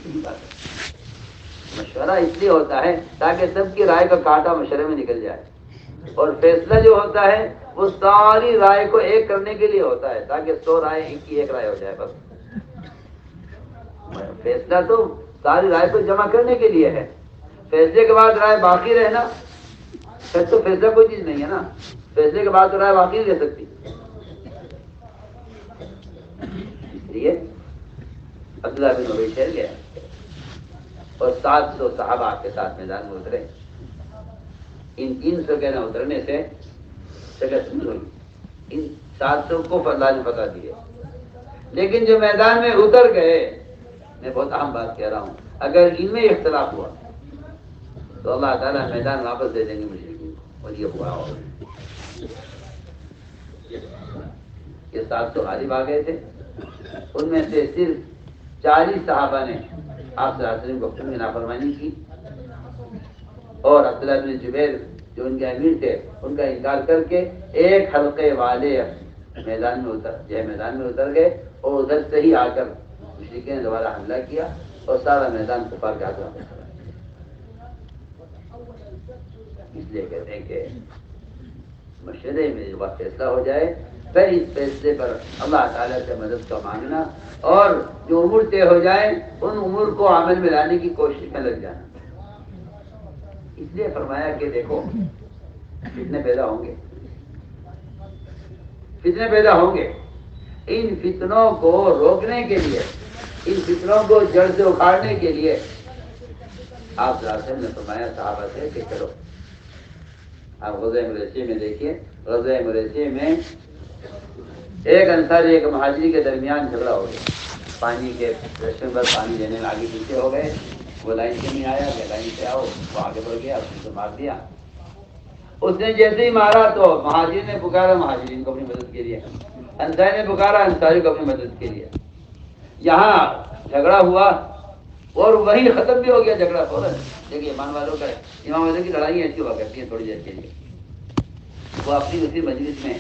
سیدھی بات ہے۔ مشورہ اس لیے ہوتا ہے تاکہ سب کی رائے کا کانٹا مشورے میں نکل جائے، اور فیصلہ جو ہوتا ہے وہ ساری رائے کو ایک کرنے کے لیے ہوتا ہے تاکہ 100 رائے کی ایک رائے ہو جائے بس۔ فیصلہ تو ساری رائے کو جمع کرنے کے لیے ہے، فیصلے کے بعد رائے باقی رہنا پھر تو فیصلہ کوئی چیز نہیں ہے نا، فیصلے کے بعد تو رائے باقی نہیں رہ سکتی۔ اس لیے عبداللہ بن ابی ٹھہر گیا اور 700 صحابہ کے ساتھ میدان میں اترے۔ ان 300 کے نہ اترنے سے شکست نہیں ہوئی، ان 700 کو اللہ نے فتح دیے، لیکن جو میدان میں اتر گئے، میں بہت اہم بات کہہ رہا ہوں، اگر ان میں اختلاف ہوا تو اللہ تعالیٰ میدان واپس دے دیں گے مشرکین کو، اور یہ ہوا ہوگا۔ یہ 700 غالب آ گئے تھے، ان میں سے صرف 40 صحابہ نے آپ صلی اللہ علیہ وسلم کو حکم میں نافرمانی کی، اور عبداللہ بن جبیر جو ان کے امیر تھے ان کا انکار کر کے ایک حلقے والے میدان میں اتر گئے، اور ادھر سے ہی آ کر مشرکین نے دوبارہ حملہ کیا اور سارا میدان کفار کے ہاتھوں میں۔ اس لیے کہتے ہیں کہ مشورے میں جب فیصلہ ہو جائے پھر اس فیصلے پر اللہ تعالیٰ سے مدد کا مانگنا، اور جو امور طے ہو جائیں ان امور کو عمل میں لانے کی کوشش میں لگ جانا۔ اس لیے فرمایا کہ دیکھو فتنے پیدا ہوں گے، فتنے پیدا ہوں گے، ان فتنوں کو روکنے کے لیے، ان فتنوں کو جڑ سے اکھاڑنے کے لیے آپ صلی اللہ علیہ وسلم نے فرمایا صحابہ سے کہ چلو آپ غزوہ مریسی میں دیکھیے، غزوہ مریسی میں ایک انصاری ایک مہاجری کے درمیان جھگڑا ہو گیا، پانی کے رشتے پر پانی دینے میں آگے پیچھے ہو گئے، وہ لائن سے نہیں آیا کہ لائن سے آؤ، وہ آگے بڑھ گیا، اس کو مار دیا۔ اس نے جیسے ہی مارا تو مہاجر نے پکارا مہاجرین کو اپنی مدد کے لیے، انصاری نے پکارا انصاری کو اپنی مدد کے لیے، یہاں جھگڑا ہوا اور وہی ختم بھی ہو گیا جھگڑا فوراً۔ دیکھیے ایمان والوں کی لڑائی ایسی ہوا کرتی ہے تھوڑی دیر کے لیے، وہ اپنی اسی مجلس میں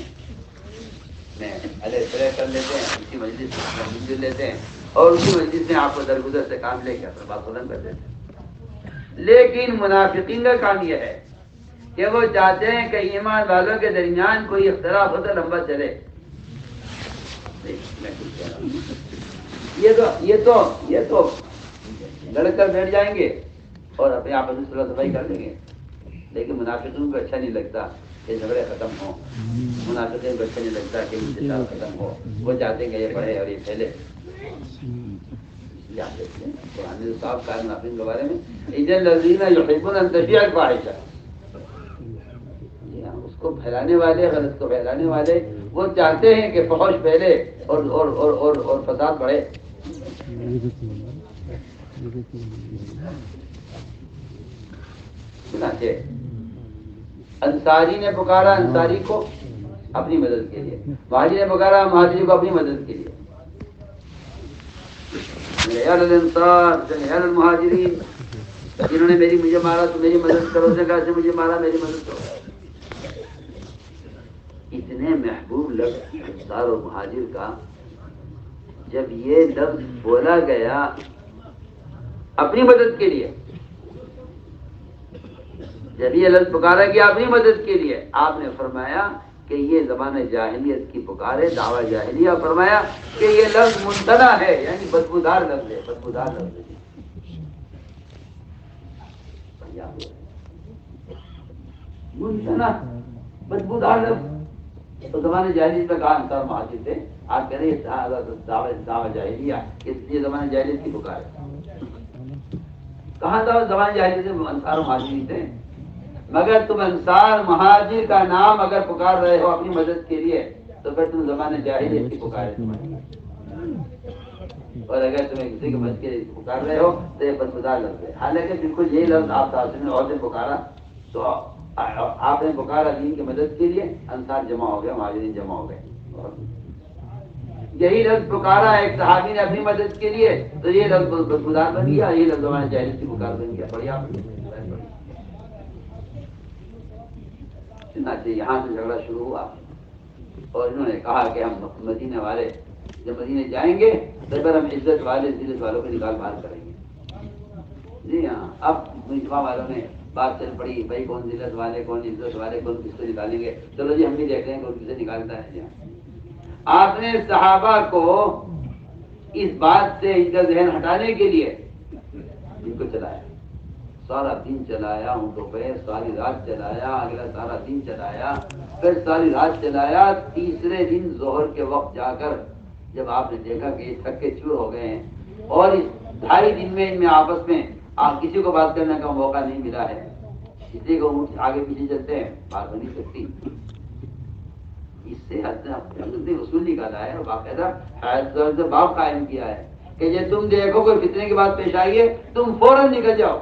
الگ کر لیتے ہیں، اسی مجلس میں مل لیتے ہیں، اور اسی مجلس میں آپ کو درگزر سے کام لے کے اپنا بات ختم کر دیتے ہیں۔ لیکن منافقین کا کام یہ ہے کہ وہ چاہتے ہیں کہ ایمان والوں کے درمیان کوئی اختلاف ہوتا لمبا چلے۔ یہ تو لڑ کر بیٹھ جائیں گے اور اپنے آپس میں صلح صفائی کر لیں گے، لیکن منافقین کو اچھا نہیں لگتا کہ جھگڑے ختم ہوں، منافقین کو اچھا نہیں لگتا کہ انتشار ختم ہو، وہ چاہتے ہیں کہ یہ بڑھے اور یہ پھیلے۔ قرآن نے صاف کہا منافقین کے بارے میں ان الذین یحبون ان تشیع الفاحشہ، اس کو پھیلانے والے، غلط کو پھیلانے والے وہ چاہتے ہیں کہ فحش پھیلے اور فساد بڑھے۔ چنانچہ انصاری نے پکارا انصاری کو اپنی مدد کے لیے، مہاجر نے پکارا مہاجری کو اپنی مدد کے لیے۔ المہاجرین جنہوں نے مجھے مارا تو میری مدد کرو، سے کہا سے مجھے مارا میری مدد کرو۔ اتنے محبوب لفظ انصار اور مہاجر کا جب یہ لفظ بولا گیا اپنی مدد کے لیے، جب یہ لفظ پکارا گیا اپنی مدد کے لیے، آپ نے فرمایا کہ یہ زبان جاہلیت کی پکار ہے، دعویٰ جاہلیہ، فرمایا کہ یہ لفظ ممتنع ہے، یعنی بدبودار لفظ ہے، بدبودار لفظ ہے۔ ممتنع بدبودار لفظ تو زبان جاہلیت میں کہا انصار مہاجر تھے، آپ کہہ رہے ہیں دعویٰ جاہلیہ، یہ زبان جاہلیت کی پکار ہے۔ کہاں تھا زبان جاہلیت سے انصار مہاجر تھے؟ مگر تم انصار مہاجر کا نام اگر پکار رہے ہو اپنی مدد کے لیے تو پھر تم زبان جاہلیت کی پکار ہے، اور اگر تمہیں کسی کو مدد کے لیے پکار رہے ہو تو یہ بدبودار لفظ ہے۔ حالانکہ بالکل یہی لفظ آپ تعصب نے عورتیں پکارا تو آپ نے پکارا دین کی مدد کے لیے، انصار جمع ہو گئے، مہاجرین جمع ہو گئے۔ یہی لفظ پکارا ایک صحابی نے اپنی مدد کے لیے تو یہ لفظ بدبودار بن گیا، یہ لفظ زبان جاہلیت کی پکار بن گیا۔ بڑھیا، چنانچہ یہاں سے جھگڑا شروع ہوا اور انہوں نے کہا کہ ہم مدینے والے جب مدینے جائیں گے تو پھر ہم عزت والے ذلت والوں کو نکال باہر کریں گے، جی ہاں، اب مجتمع والوں نے بات چل پڑی، بھائی کون ذلت والے، کون عزت والے، کون کس کو نکالیں گے، چلو جی ہم بھی دیکھ رہے ہیں کون کسے نکالتا ہے. جی آپ نے صحابہ کو اس بات سے ان کا ذہن ہٹانے کے لیے ان کو چلایا، سارا دن چلایا، اونٹوں پہ ساری رات چلایا، اگلا سارا دن چلایا، پھر ساری رات چلایا. تیسرے دن ظہر کے وقت جا کر جب آپ نے دیکھا کہ یہ تھک کے چور ہو گئے ہیں اور اس 2.5 دن میں ان میں آپس میں آپ کسی کو بات کرنے کا موقع نہیں ملا ہے، کسی کو آگے پیچھے چلتے ہیں، بات نہیں سکتی. اس سے حضرت نے اصول نکالا ہے اور باقاعدہ باب قائم کیا ہے کہ جب تم دیکھو کوئی فتنے کی بات پیش آئی ہے تم فوراً نکل جاؤ،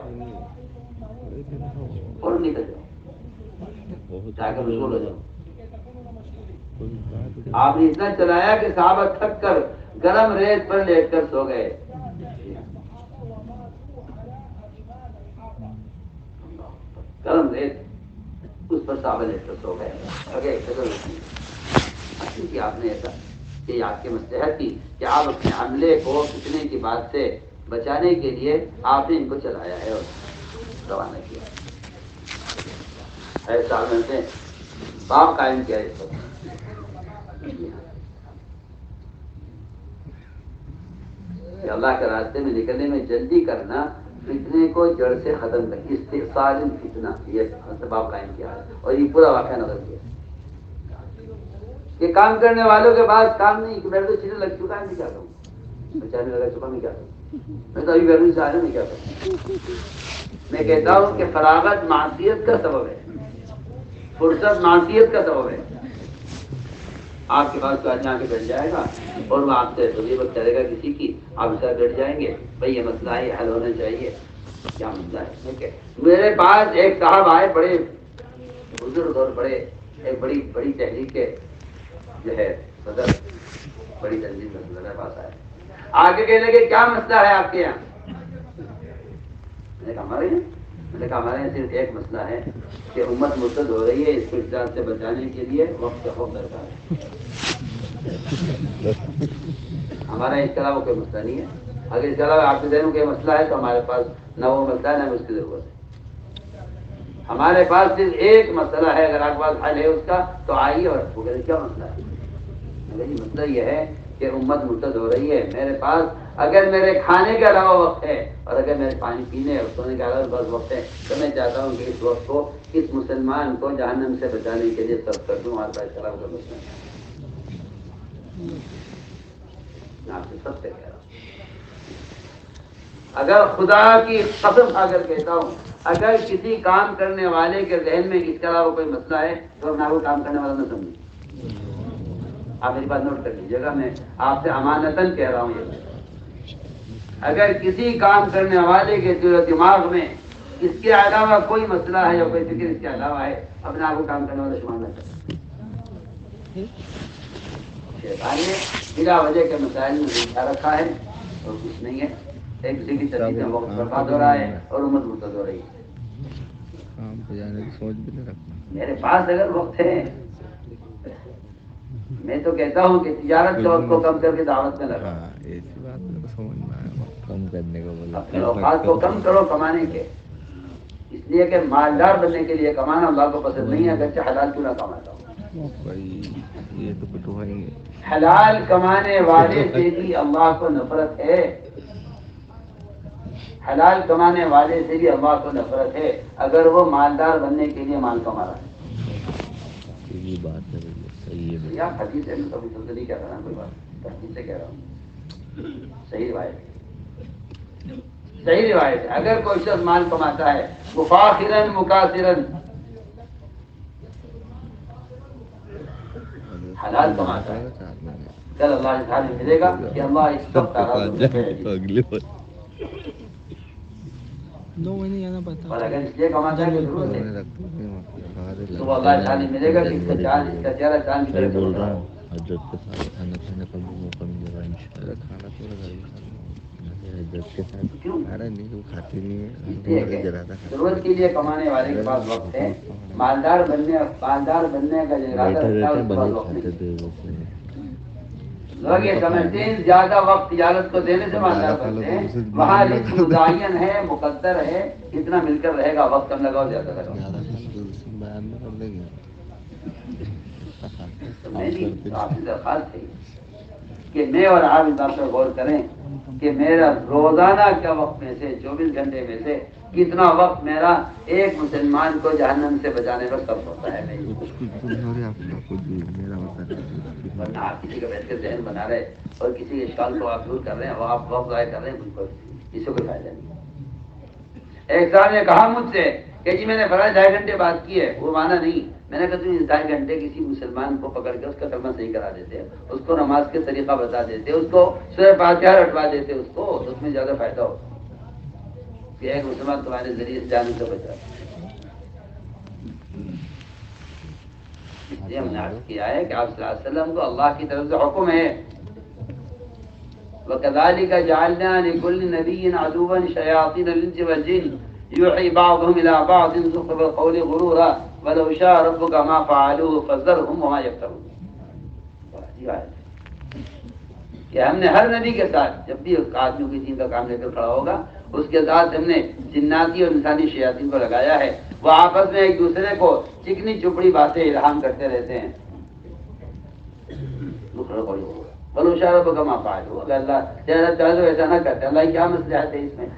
فوراً نکل جاؤ، جا کر رسول ہو جاؤ. آپ نے اتنا چلایا کہ صحابہ تھک کر گرم ریت پر لیٹ کر سو گئے. گرم ریت اس پر صحابہ لیٹ کر سو گئے. کیونکہ آپ نے ایسا کہ آپ کی مصلحت تھی کہ آپ اپنے عملے کو فتنے کی بات سے بچانے کے لیے آپ نے ان کو چلایا ہے اور روانہ کیا. ایسا میں باپ قائم کیا اس وقت. کہ اللہ کے راستے میں نکلنے میں جلدی کرنا، فتنے کو جڑ سے ختم کر، استحصال فتنہ، یہ باپ قائم کیا اور یہ پورا واقعہ نظر کیا کہ کام کرنے والوں کے پاس کام نہیں، کہ میرے تو چیزیں لگ چکا ہے، میں کیا کروں، بچانے لگا چکا میں کیا کروں، میں تو ابھی بیرون سے آیا میں کیا کروں. میں کہتا ہوں کہ فراغت معصیت کا سبب ہے، فرصت معصیت کا سبب ہے. آپ کے پاس تو آدمی آ کے بیٹھ جائے گا اور وہ آپ سے تھوڑی وقت چلے گا کسی کی، آپ اس بیٹھ جائیں گے، بھائی یہ مسئلہ ہے، حل ہونا چاہیے. کیا مسئلہ ہے؟ ٹھیک ہے. میرے پاس ایک صاحب آئے، بڑے بزرگ اور بڑے ایک بڑی بڑی تحریک کے جو ہے صدر، بڑی تنظیم کا صدر کے پاس آئے، آگے کہنے لگے کیا مسئلہ ہے آپ کے یہاں؟ میں نے کہا ہمارے یہاں صرف ایک مسئلہ ہے کہ امت مرتد ہو رہی ہے، اس کو افساد سے بچانے کے لیے وقت کا خوف درکار ہے. ہمارا اس کے علاوہ کوئی مسئلہ نہیں ہے. اگر اس کے علاوہ آپ کے ذہن میں کوئی مسئلہ ہے تو ہمارے پاس نہ وہ مسئلہ ہے نہ اس کی ضرورت ہے. ہمارے پاس صرف ایک مسئلہ ہے، اگر آپ کے پاس حل ہے اس کا تو آئیے اور وہ کہتے کیا مسئلہ ہے. مسئلہ یہ ہے کہ امت مرتد ہو رہی ہے، میرے پاس اگر میرے کھانے کے علاوہ وقت ہے اور اگر میرے پانی پینے اور سونے کے علاوہ بس وقت ہے تو میں چاہتا ہوں کہ اس وقت کو اس مسلمان کو جہنم سے بچانے کے لیے صرف کر دوں. ہمارے پاس چلا کر مسئلہ میں آپ سے سب سے کہہ رہا ہوں، اگر خدا کی قسم کھا کر کہتا ہوں، اگر کسی کام کرنے والے کے ذہن میں اس کے علاوہ کوئی مسئلہ ہے تو میں وہ کام کرنے والا نہ سمجھوں. آپ میری بات نوٹ کر لیجیے گا، میں آپ سے امانتاً کہہ رہا ہوں یہ، اگر کسی کام کرنے والے کے دماغ میں اس کے علاوہ کوئی مسئلہ ہے یا کوئی فکر اس کے علاوہ ہے، اپنے آپ کو کام کرنے والا شمار نہ کرے. شیطان نے بلا وجہ کے مسائل میں الجھا رکھا ہے اور کچھ نہیں ہے. ایک دوسرے کی ترتیب میں وقت برباد ہو رہا ہے اور امت مرتد ہو رہی ہے. میرے پاس اگر وقت ہے میں تو کہتا ہوں کہ تجارت کا وقت کو کم کر کے دعوت میں لگا، اپنے اوقات کو کم کرو کمانے کے، اس لیے کہ مالدار بننے کے لیے کمانا اللہ کو پسند نہیں ہے، اگرچہ حلال کیوں نہ کماتا ہوں. حلال کمانے والے سے بھی اللہ کو نفرت ہے، حلال کمانے والے سے بھی اللہ کو نفرت ہے اگر وہ مالدار بننے کے لیے مال کما رہا ہے. حدیث ہے، میں کبھی تو نہیں کہہ رہا، کوئی بات حدیث سے کہہ رہا ہوں، صحیح روایت ہے، صحیح روایت ہے. اگر کوئی شخص مال کماتا ہے مفاخرن مکاثرن، حلال کماتا ہے، کل اللہ تعالی ملے گا کہ اللہ اس وقت اور اگر اس لیے کماتا ہے کہ ضرورت ہے تو اللہ تعالی ملے گا کہ اس کا چہرہ چاند کی طرح بول رہا ہوں. حضرت کے ساتھ کھانا کھانے کا بھی موقع ملے گا انشاءاللہ. کھانا تھوڑا گھر میں حضرت کے ساتھ کھانا نہیں، وہ کھاتی نہیں ہے. ضرورت کے لیے کمانے والے کے پاس وقت ہے، مالدار بننے کا جو ارادہ رکھتا ہے اس کے پاس وقت نہیں. لوگ یہ سمجھتے ہیں زیادہ وقت تجارت کو دینے سے مالدار بنتے ہیں. وہاں رزق متعین ہے، مقدر ہے، کتنا مل کر رہے گا. وقت کم لگاؤ زیادہ لگاؤ. میری آپ سے درخواست ہے کہ میں اور آپ اس بات پر غور کریں کہ میرا روزانہ کا وقت میں سے 24 گھنٹے میں سے کتنا وقت میرا ایک مسلمان کو جہنم سے بچانے پر صرف ہوتا ہے. ورنہ آپ کسی کا بیٹھ کے ذہن بنا رہے اور کسی اشکال کو آپ دور کر رہے ہیں، وہ آپ وقت ضائع کر رہے ہیں. بالکل اس سے کوئی فائدہ نہیں. ایک صاحب نے کہا مجھ سے کہ جی میں نے فرائض 2.5 گھنٹے بات کی ہے، وہ مانا نہیں. میں نے کہا تم 2.5 گھنٹے کسی مسلمان کو پکڑ کے اس کا کلمہ صحیح کرا دیتے، اس کو نماز کے طریقہ بتا دیتے، اس کو سورہ فاتحہ رٹوا دیتے، اس کو تو اس میں زیادہ فائدہ ہوتا کہ ایک مسلمان تمہارے ذریعے سے جانے سے بچا. اس لیے ہم نے عرض کیا ہے کہ آپ صلی اللہ علیہ وسلم کو اللہ کی طرف سے حکم ہے وَكَذَلِكَ جَعَلْنَا لِكُلِّ نَبِيٍّ عَدُوًّا شَيَاطِينَ الْإِنسِ وَالْجِنِّ يُوحِي بَعْضُهُمْ إِلَىٰ بَعْضٍ زُخْرُفَ الْقَوْلِ غُرُورًا وَلَوْ شَاءَ رَبُّكَ مَا فَعَلُوهُ فَذَرْهُمْ وَمَا يَفْتَرُونَ. کہ ہم نے ہر نبی کے ساتھ جب بھی اس آدمی کی دین کا کام لے کر کھڑا ہوگا اس کے ساتھ ہم نے جناتی اور انسانی شیاطین کو لگایا ہے. وہ آپس میں ایک دوسرے کو چکنی چپڑی باتیں الہام کرتے رہتے ہیں. بلو شارہ کو کما پا دو اگر اللہ چہرہ چاہے تو ایسا نہ کرتے. اللہ کیا مصلحت ہے اس میں؟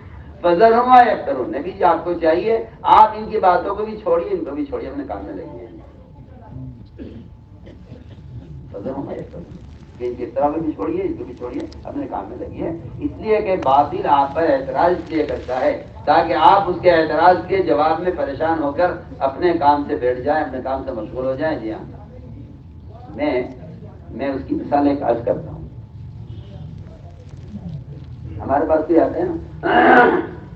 فضل ہم آئے کرو. نبی جی آپ کو چاہیے آپ ان کی باتوں کو بھی چھوڑیے، ان کو بھی چھوڑیے، اپنے کام میں لگیے. فضل ہم آئے کرو کہ ان کی طرح بھی چھوڑیے، ان کو بھی چھوڑیے، اپنے کام میں لگیے. اس لیے کہ باطل آپ پر اعتراض اس لیے کرتا ہے تاکہ آپ اس کے اعتراض کے جواب میں پریشان ہو کر اپنے کام سے بیٹھ جائیں، اپنے کام سے مشغول ہو جائیں. جی ہاں، میں اس کی مثال ایک عرض کرتا ہوں. ہمارے پاس بھی آتے ہیں نا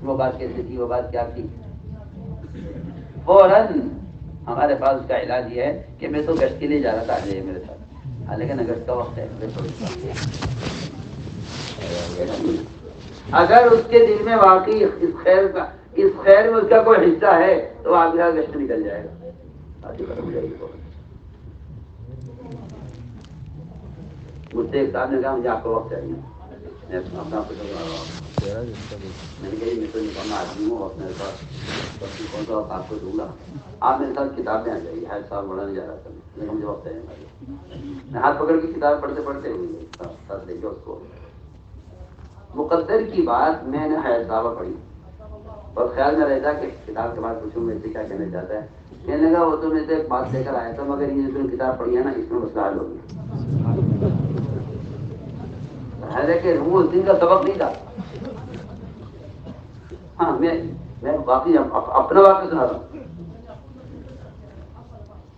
وہ بات کیسے تھی، وہ بات کیا تھی، فوراً ہمارے پاس اس کا علاج یہ ہے کہ میں تو گشت کے لیے جا رہا تھا، آ جائیے میرے ساتھ. لیکن گشت کا وقت ہے. اگر اس کے دل میں واقعی اس خیر میں اس کا کوئی حصہ ہے تو آپ کا گشت نکل جائے گا. مجھ سے ایک صاحب نے کہا مجھے آپ کو وقت چاہیے. میں اپنا میں نے کہا میں تو نکالنا آدمی ہوں، وقت میرے پاس کون سا وقت آپ کو دوں گا. آپ میرے ساتھ کتابیں آ جائیے. ہر سال بڑھانے جا رہا تھا لیکن مجھے وقت ہے. میں ہاتھ پکڑ کے کتاب پڑھتے پڑھتے ہوئی ساتھ لے کے اس کو مقدر کی بات میں نے حیات صاحبہ پڑھی اور خیال میں رہتا کہ کتاب کے بعد پوچھوں میں سے کیا کہنا چاہتا ہے. کہنے لگا وہ تو میں سے ایک بات لے کر آیا تھا مگر یہ جو کتاب پڑھی ہے نا اس میں مسئلہ حل ہو گیا. لیکن وہ اس دن کا سبق نہیں تھا. ہاں میں واقعی اپنا واقعہ سنا رہا ہوں.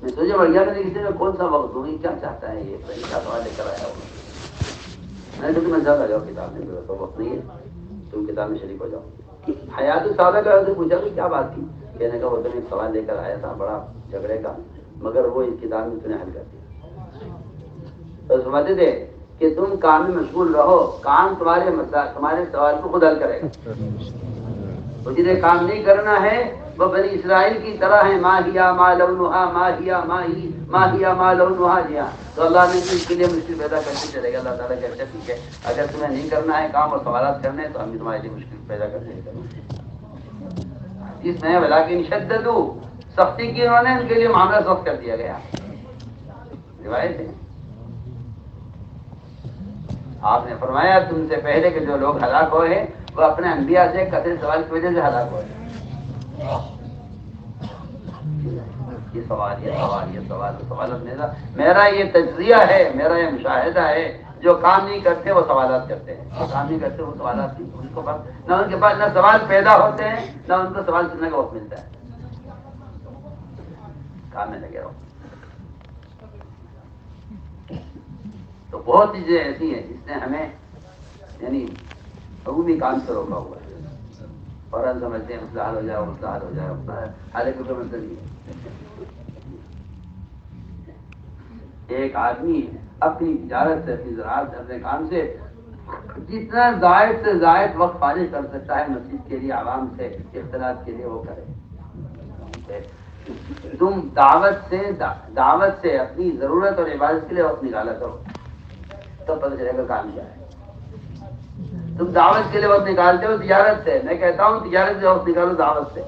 میں سوچا بڑھیا میں کسی میں کون سا وقت دوں گی، کیا چاہتا ہے یہ کیا سوال لے کر آیا ہوگا. میں نے تمہیں زیادہ جاؤ کتاب میں تو وقت نہیں ہے، تم کتاب میں شریک ہو جاؤ. حیات الصحابہ کا سے پوچھا کہ کیا بات تھی. کہنے کا وہ تم ایک سوال لے کر آیا تھا بڑا جھگڑے کا، مگر وہ اس کتاب میں تمہیں حل کر دیا. تو سمجھتے تھے کہ تم کام میں مشغول رہو، کام تمہارے سوال کو خود حل کرے گا. تو جنہیں کام نہیں کرنا ہے وہ بنی اسرائیل کی طرح ہے. ماہیا ما لونہا ماہیا ماہیا ما لونہا. جی ہاں، تو اللہ نے اس کے لیے مشکل پیدا کرتے چلے گا. اللہ تعالیٰ کہتے ہیں ٹھیک ہے اگر تمہیں نہیں کرنا ہے کام اور سوالات کرنے ہیں تو ہم بھی تمہارے لیے مشکل پیدا کرتے ہیں. اس میں ولیکن شددوا، سختی کی انہوں نے، ان کے لیے معاملہ سخت کر دیا گیا. روایت ہے آپ نے فرمایا تم سے پہلے کے جو لوگ ہلاک ہوئے ہیں وہ اپنے انبیاء سے کثرت سوال کی وجہ سے ہلاک ہوئے. یہ سوالات میرا یہ تجزیہ ہے، میرا یہ مشاہدہ ہے. جو کام نہیں کرتے وہ سوالات کرتے ہیں، جو کام نہیں کرتے وہ سوالات نہیں. ان کو نہ ان کے پاس نہ سوال پیدا ہوتے ہیں نہ ان کو سوال کرنے کا وقت ملتا ہے. کام میں لگے رہو. تو بہت چیزیں ایسی ہیں جس نے ہمیں یعنی عمومی کام سے روکا ہوا ہے. فوراً سمجھتے ہیں مسئلہ حل ہو جائے، مسئلہ حل ہو جائے، حالانکہ کوئی مسئلہ نہیں ہے. ایک آدمی اپنی تجارت سے، اپنی زراعت سے، اپنے کام سے جتنا زائد سے زائد وقت فارغ کر سکتا ہے مسجد کے لیے، عوام سے اختلاط کے لیے وہ کرے. تم دعوت سے اپنی ضرورت اور عبادت کے لیے وقت نکالا کرو. تب پتہ چلے گا کام کیا ہے. تم دعوت کے لیے وقت نکالتے ہو تجارت سے. میں کہتا ہوں تجارت سے وقت نکالو دعوت سے.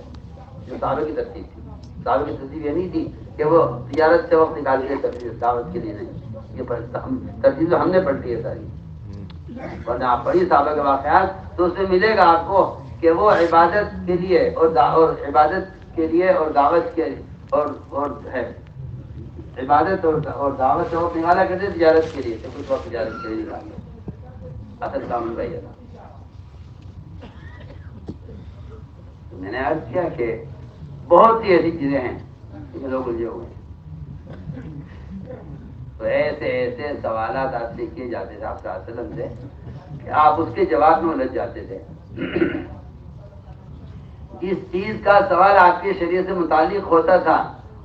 جو صحابہ کی ترتیب تھی. صحابہ کی ترتیب یہ نہیں تھی کہ وہ تجارت سے وقت نکال کے دعوت کے لیے نہیں. یہ ترتیب تو ہم نے پڑھی ہے ساری. ورنہ آپ پڑھیے صحابہ کے واقعات تو اس میں ملے گا آپ کو کہ وہ عبادت کے لیے اور عبادت کے لیے اور دعوت کے اور ہے عبادت اور دعوت سے وقت نکالا کرتے تجارت کے لیے. تو کچھ وقت تجارت کے لیے نکالو. اصل کام بھائی ہے. میں نے عرض کیا کہ بہت سی ایسی چیزیں ہیں جن لوگ الجھے ہوئے ہیں. تو ایسے ایسے سوالات آپ سے کیے جاتے تھے آپ صلی اللہ علیہ وسلم سے کہ آپ اس کے جواب میں الجھ جاتے تھے. جس چیز کا سوال آپ کے شریعت سے متعلق ہوتا تھا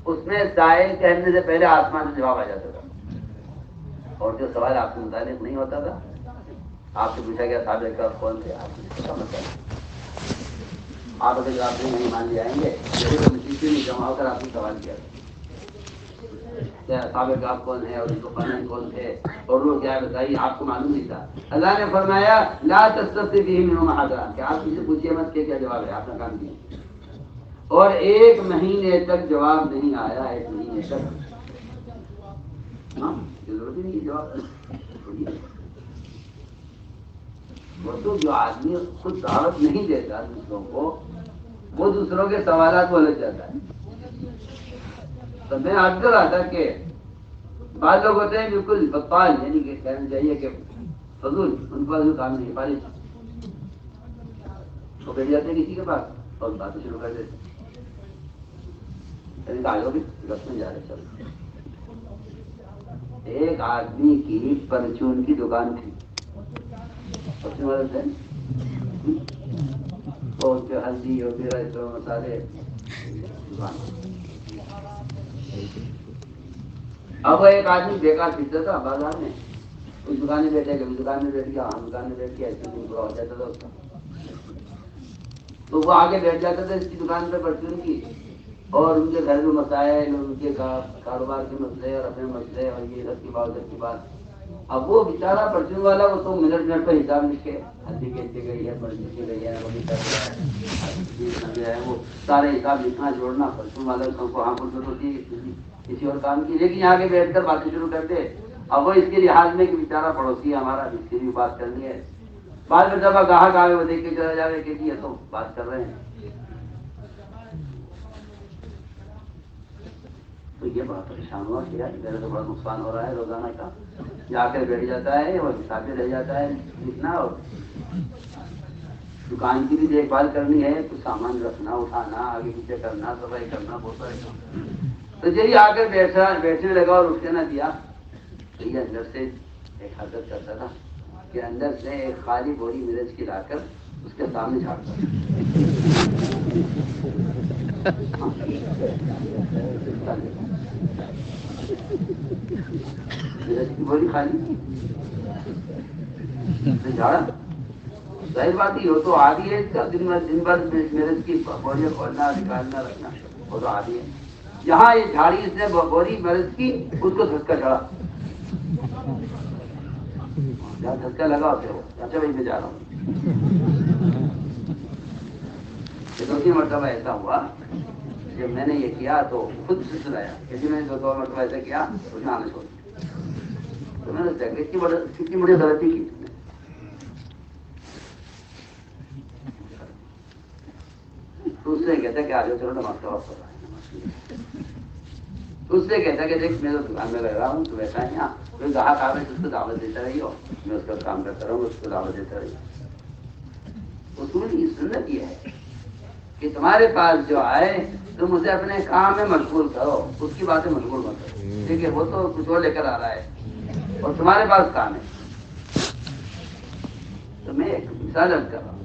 اس میں سائل کہنے سے پہلے آسمان سے جواب آ جاتا تھا. اور جو سوال آپ سے متعلق نہیں ہوتا تھا آپ سے پوچھا گیا صحابہ کرام کون تھے, آپ اگر جواب نہیں مان لے آئیں گے نہیں جمع کر آپ کو سوال کیا صحابہ کرام کون ہے اور ان کو قانون کون تھے اور وہ کیا بتائیے آپ کو معلوم نہیں تھا. اللہ نے فرمایا لا تستفتی فیہ منہم احدا کہ آپ کسی پوچھیے مت کہ کیا جواب ہے آپ نے کام کیا. اور 1 مہینے تک جواب نہیں آیا. 1 مہینے تک ضرورت ہی نہیں جواب. وہ تو جو آدمی خود دعوت نہیں دیتا دوسروں کو وہ دوسروں کے سوالات کو الجھ جاتا ہے. تو میں آج کل رہا تھا کہ بعض لوگ ہوتے ہیں بالکل بطال یعنی کہ کہنا چاہیے کہ فضول ان کو کام نہیں پالی وہ بیٹھ جاتے ہیں کسی کے پاس اور باتیں شروع کر دیتے بھی رس میں جا رہے. چل ایک آدمی کی پرچون کی دکان تھی ہلدی وغیرہ مسالے دکان. اب وہ ایک آدمی بیکار پھرتا تھا بازار میں. اس دکان میں بیٹھے کبھی دکان میں بیٹھ گیا ہم دکان میں بیٹھ گیا ایسے دن پورا ہو جاتا تھا اس کا. تو وہ آگے بیٹھ جاتا تھا اس کی دکان پہ پرچون کی اور ان کے گھر میں مسائل ان کے کاروبار کے مسئلے اور اپنے مسئلے اور یہ سب کی بات. اب وہ بیچارہ پرچون والا وہ تو منٹ پہ حساب لکھ کے ہلدی کیسے گئی ہے مرچی کی گئی ہے وہ سارے حساب لکھنا جوڑنا پرچون والا کو وہاں فرصت ہوتی ہے کسی اور کام کی. لیکن یہاں کے بیٹھ کر باتیں شروع کرتے. اب وہ اس کے لحاظ میں کہ بیچارہ پڑوسی ہے ہمارا اس کی بھی بات کرنی ہے. بعد میں جب گاہک آگے وہ دیکھ کے چلا جائے کہ یہ تو بات کر رہے ہیں. تو یہ بڑا پریشان ہوا کہ میرا تو بڑا نقصان ہو رہا ہے روزانہ کا. جا کر بیٹھ جاتا ہے اور حساب رہ جاتا ہے لکھنا اور دکان کی بھی دیکھ بھال کرنی ہے کچھ سامان رکھنا اٹھانا آگے پیچھے کرنا صفائی کرنا بہت سارے کام. تو یہی آ کر بیٹھنے لگا اور اٹھنے نہ دیا. تو یہ اندر سے ایک حرکت کرتا تھا کہ اندر سے ایک خالی بوری مرچ کی لا کر اس کے سامنے جھاڑتا مرچ کی بوری خالی جھاڑا. ظاہر بات ہی ہو تو عادی ہے دن بھر مرچ کی بوریاں کھولنا نکالنا رکھنا وہ تو عادی ہے. جہاں یہ جھاڑی اس نے بوری مرچ کی اس کو دھسکا چڑھا. جہاں دھسکا لگا ہوتے ہو اچھا بھائی میں جا رہا ہوں. دوسری مرتبہ ایسا ہوا جب میں نے یہ کیا تو خود سے سنایا کسی میں نے 2 مرتبہ ایسا کیا اس میں آنا چھوڑ دیا. تو میں نے کتنی بڑی غلطی کی. تو اس سے کہتا کہ آج چلو نماز کا وقت ہو رہا ہے. اس سے کہتا کہ دیکھ میں تو دکان میں رہ رہا ہوں تو ویسا ہے یہاں کوئی گاہک آوے تو اس کو دعوت دیتا رہی ہو میں اس کا کام کرتا رہوں اس کو دعوت دیتا رہی. اصول کی سنت یہ ہے کہ تمہارے پاس جو آئے تم اسے اپنے کام میں مشغول کرو اس کی باتیں مشغول مت کرو. ٹھیک ہے وہ تو کچھ اور لے کر آ رہا ہے اور تمہارے پاس کام ہے. تو میں ایک مثال کر رہا ہوں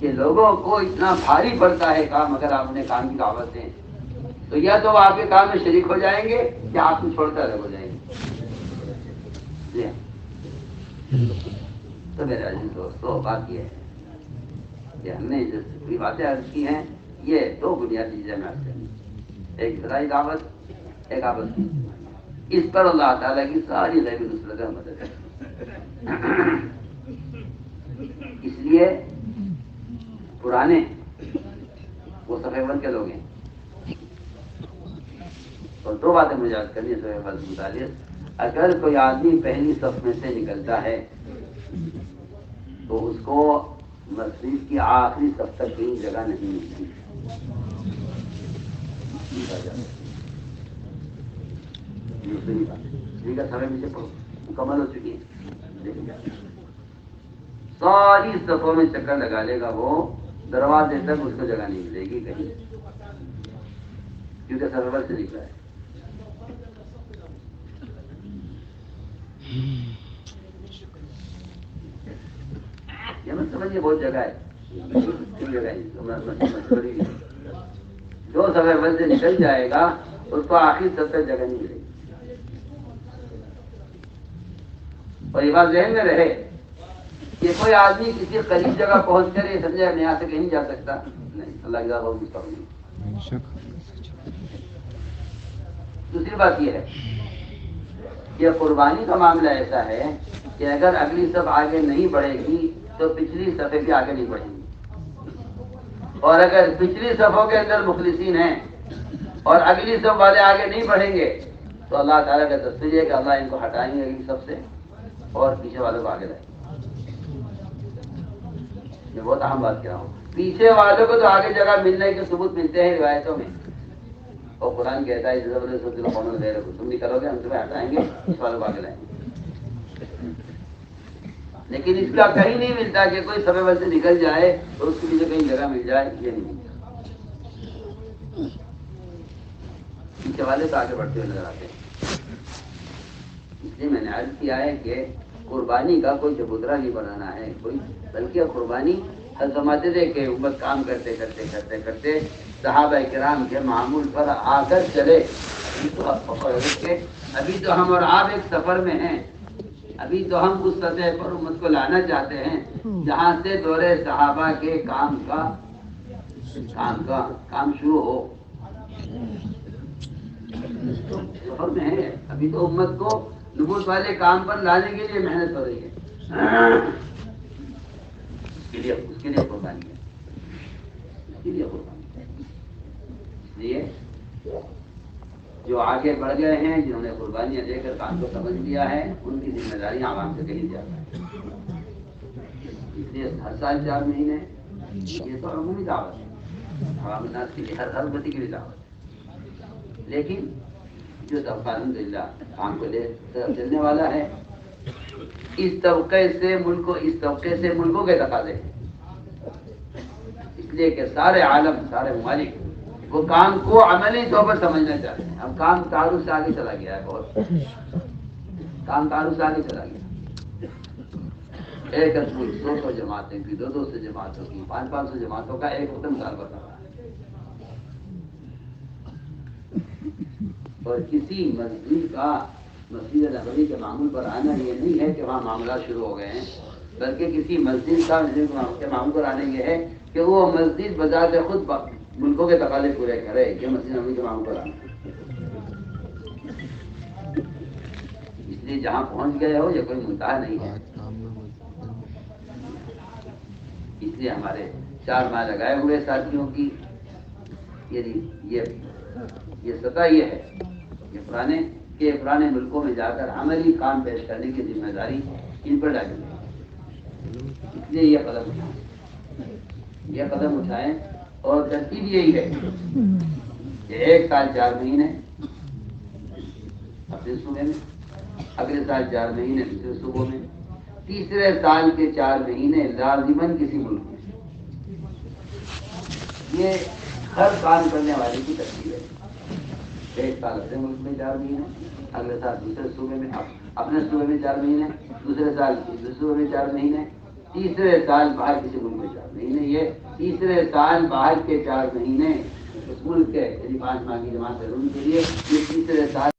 کہ لوگوں کو اتنا بھاری پڑتا ہے کام. اگر آپ نے کام کی دعوت دیں تو یا تو وہ آپ کے کام میں شریک ہو جائیں گے یا آپ کو چھوڑ کر الگ ہو جائیں گے. تو میرے عزیز دوستو بات یہ ہے کہ ہم نے جو پوری باتیں عرض کی ہیں یہ 2 بنیادی چیزیں میں عرض کرنی. ایک ابتدائی دعوت ایک آپس کی. اس پر اللہ تعالیٰ کی ساری غیبی نصرتیں مدد ہے۔ اس لیے پرانے وہ صفحے اول کے لوگ ہیں، اور دو باتیں مجھے یاد کرنی ہے صفحے اول سے متعلق۔ اگر کوئی آدمی پہلی صف میں سے نکلتا ہے تو اس کو مسجد کی آخری صف تک کہیں جگہ نہیں ملتی۔ دوسری بات ٹھیک ہے، صفحے پیچھے مکمل ہو چکی ہے، ساری صفوں میں چکر لگا لے گا وہ، دروازے تک اس کو جگہ نہیں ملے گی کہیں، کیونکہ سرور سے نکلا ہے۔ یہ مت سمجھیے بہت جگہ ہے، جو سرور سے نکل جائے گا اس کو آخری سب تک جگہ نہیں ملے گی۔ اور یہ بات ذہن میں رہے کہ کوئی آدمی کسی قریب جگہ پہنچ کر یہ سمجھے میں یہاں سے کہیں جا سکتا نہیں، اللہ کی ذات بہت مستقبل۔ دوسری بات یہ ہے کہ قربانی کا معاملہ ایسا ہے کہ اگر اگلی صف آگے نہیں بڑھے گی تو پچھلی صفیں بھی آگے نہیں بڑھیں گی، اور اگر پچھلی صفوں کے اندر مخلصین ہیں اور اگلی صف والے آگے نہیں بڑھیں گے تو اللہ تعالیٰ کا تصویر ہے کہ اللہ ان کو ہٹائیں گے اگلی صف سے اور پیچھے والوں کو آگے لائیں گے۔ میں بہت اہم بات کہہ رہا ہوں، پیچھے والوں کو تو آگے جگہ ملنے کے ثبوت ملتے ہیں روایتوں میں، اور قرآن کہتا ہے تم بھی کرو گے ہم تمہیں ہٹائیں گے اس والوں کو آگے لائیں گے، لیکن اس کا کہیں نہیں ملتا کہ کوئی سبب سے نکل جائے اور اس کے پیچھے کہیں جگہ مل جائے، یہ نہیں ملتا۔ پیچھے والے تو آگے بڑھتے ہوئے نظر آتے ہیں۔ اس لیے میں نے عرض کیا ہے کہ قربانی کا کوئی چبوترا نہیں بنانا ہے کوئی، بلکہ قربانی فرماتے تھے کہ امت کام کرتے کرتے کرتے کرتے صحابہ کرام کے معمول پر آ کر چلے۔ ابھی تو ہم اور آپ ایک سفر میں ہیں، ابھی تو ہم اس سطح پر امت کو لانا چاہتے ہیں جہاں سے دورے صحابہ کے کام شروع ہو۔ سفر میں ہے، ابھی تو امت کو نبوت والے کام پر لانے کے لیے محنت ہو رہی ہے، اس کے لیے قربانی ہے، اس کے لیے قربانی ہے۔ اس لیے جو آگے بڑھ گئے ہیں، جنہوں نے قربانیاں دے کر کام کو سمجھ لیا ہے، ان کی ذمہ داریاں عوام سے کہیں زیادہ ہے۔ اس لیے ہر سال 4 مہینے یہ تو عمومی دعوت ہے، عوام الناس کے لیے، ہر امتی کے لیے دعوت ہے، لیکن جو طبقہ الحمدللہ کام کو لے چلنے والا ہے، اس طبقے سے ملکوں کے تقاضے ہیں، اس لیے کہ سارے عالم، سارے ممالک وہ کام کو عملی طور پر سمجھنا چاہتے ہیں۔ اب کام تعارف سے آگے چلا گیا ہے، بہت کام تعارف سے آگے چلا گیا۔ ایک اسکول 100 جماعتیں کی، 200 جماعتوں کی، 500 جماعتوں کا ایک وقت مطالبہ کر رہا ہے، اور کسی مسجد نبوی کے معمول پر آنا یہ نہیں ہے کہ وہاں معاملات شروع ہو گئے ہیں، بلکہ کسی مسجد کے معمول پر آنے یہ ہے کہ وہ مسجد بذات خود ملکوں کے تقاضے پورے کرے، کہ مسجد نبوی کے معمول پر آنا۔ اس لیے جہاں پہنچ گئے ہو یہ کوئی منتہا نہیں ہے۔ اس لیے ہمارے 4 ماہ لگائے ہوئے ساتھیوں کی یہ سطح یہ ہے کہ پرانے ملکوں میں جا کر عملی کام پیش کرنے کی ذمہ داری ان پر ڈالی ہے۔ اس لیے یہ قدم اٹھائیں، اور ترتیب یہی ہے کہ 1 سال 4 مہینے اپنے صوبے میں، اگلے سال 4 مہینے دوسرے صوبوں میں، تیسرے سال کے 4 مہینے لازماً کسی ملک میں۔ یہ ہر کام کرنے والے کی ترتیب ہے۔ 1 سال اپنے ملک میں 4 مہینے، اگلے سال دوسرے صوبے میں، اپنے صوبے میں 4 مہینے، دوسرے سال دوسرے صوبے میں 4 مہینے، تیسرے سال باہر کسی ملک میں 4 مہینے۔ یہ تیسرے سال باہر کے 4 مہینے اس ملک کے 5 ماہ کی جماعت کے لیے، یہ تیسرے سال